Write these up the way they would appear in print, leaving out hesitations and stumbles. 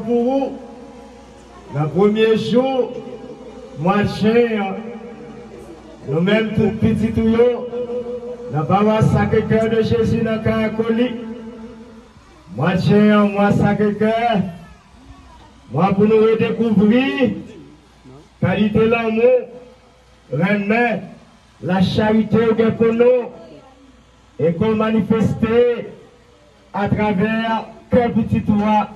Pour vous, le premier jour, moi, cher, nous-mêmes, tout petits tout, nous avons Sacré-Cœur de Jésus dans le Caracoli. Moi, cher, moi, Sacré-Cœur, moi, pour nous redécouvrir, qualité l'amour, remettre la charité pour nous, et qu'on manifeste à travers quel petit toit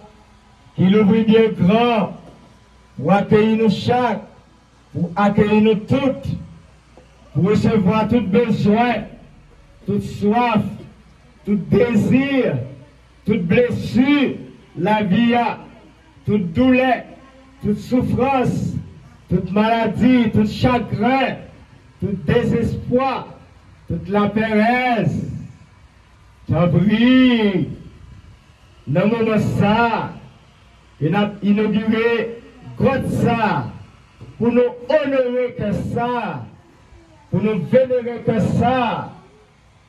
qui l'ouvre bien grand pour accueillir nous chaque, pour accueillir nous toutes, pour recevoir tout besoin, toute soif, tout désir, toute blessure, la vie, toute douleur, toute souffrance, toute maladie, tout chagrin, tout désespoir, toute la paresse. T'en prie, dans le moment ça, il a inauguré God ça, pour nous honorer que ça, pour nous vénérer que ça.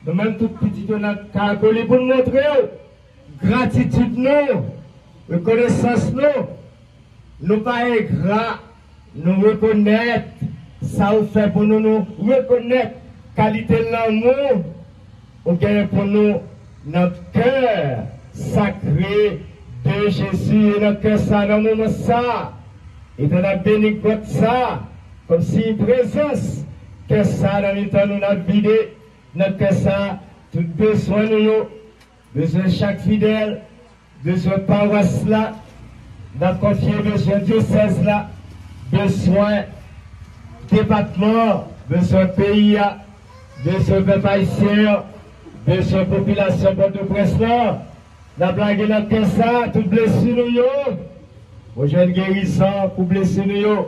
Nous même tout petit dans notre caracoli pour nous montrer gratitude nous, reconnaissance nous pas ingrat, nous reconnaître ça vous fait pour nous reconnaître qualité de l'amour, ou bien pour nous notre cœur sacré de Jésus et notre cœur ça dans le moment ça. Et dans la bénédiction ça, comme si une présence que ça dans le temps nous a vidé, notre cœur ça, tout besoin nous, besoin de chaque fidèle, besoin de paroisse là, notre confier besoin de diocèse là, besoin département, besoin pays, besoin de haïtien, besoin de population de presse là, la blague notre cœur ça, tout blessé nous. Pour jeune guérissant, pour blesser nous,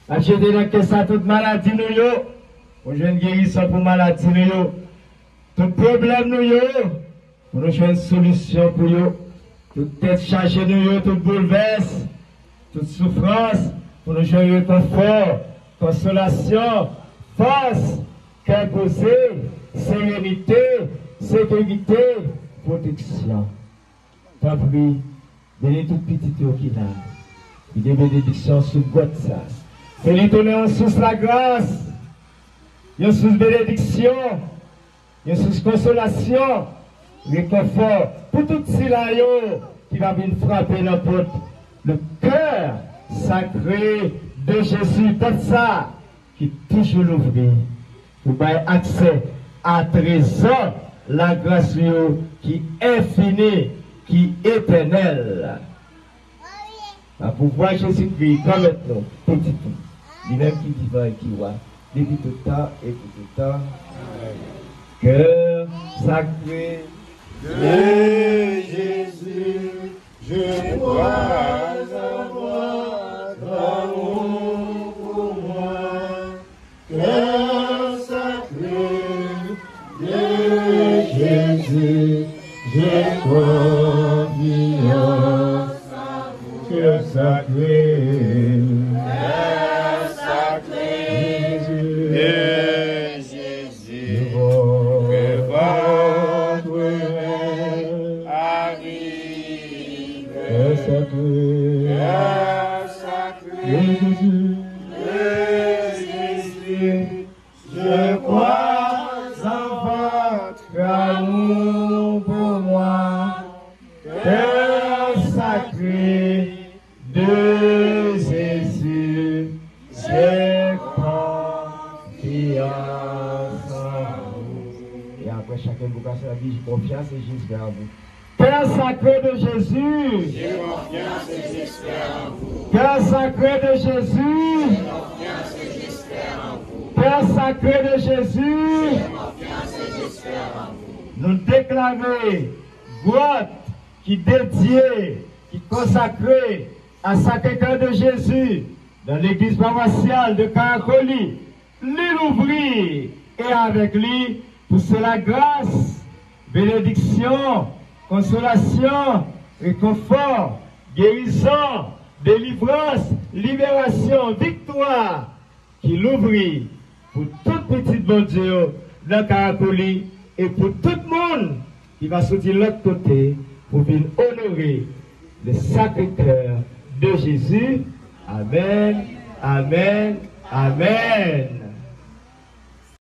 acheter dans que ça toute maladie nous, pour jeune guérissant, pour maladie nous, tout problème nous, pour nous jouer une solution pour nous, toute tête chargée nous, toute bouleverse, toute souffrance, pour nous jouer un confort, consolation, force, cœur posé, sérénité, sécurité, protection. Tant pis, bénis tout petit qui là. Il y a des bénédictions sur God ça. Fais-lui tourner en sous la grâce. Il y a sous bénédiction. Il y a sous consolation. Réconfort. Pour tout cela qui va venir frapper la porte. Le cœur sacré de Jésus. Tout ça qui toujours l'ouvrir. Pour avoir accès à trésor la grâce qui est infinie, qui est éternelle. À pouvoir Jésus-Christ, comme maintenant, petit tout, lui-même qui vivant et qui voit, depuis tout temps et pour tout temps. Cœur sacré de Jésus, je crois avoir l'amour pour moi. Cœur sacré de Jésus, je crois bien. Cœur sacré, de Jésus, que votre règne arrive. Cœur sacré, de Jésus, je crois. Et après chacun vous casse la vie, j'ai confiance et j'espère en vous. Père sacré de Jésus, j'ai confiance et j'espère en vous. Père sacré de Jésus, j'ai confiance et j'espère en vous. Père sacré de Jésus, j'ai confiance et j'espère en vous. Nous déclarer grotte qui dédiée, qui consacrée à Sacré-Cœur de Jésus dans l'église paroissiale de Caracoli, l'ouvrir et avec lui pour la grâce, bénédiction, consolation, réconfort, guérison, délivrance, libération, victoire, qui l'ouvrit pour tout petit bon Dieu dans Caracoli et pour tout le monde qui va sortir de l'autre côté pour venir honorer le Sacré-Cœur de Jésus. Amen, amen, amen.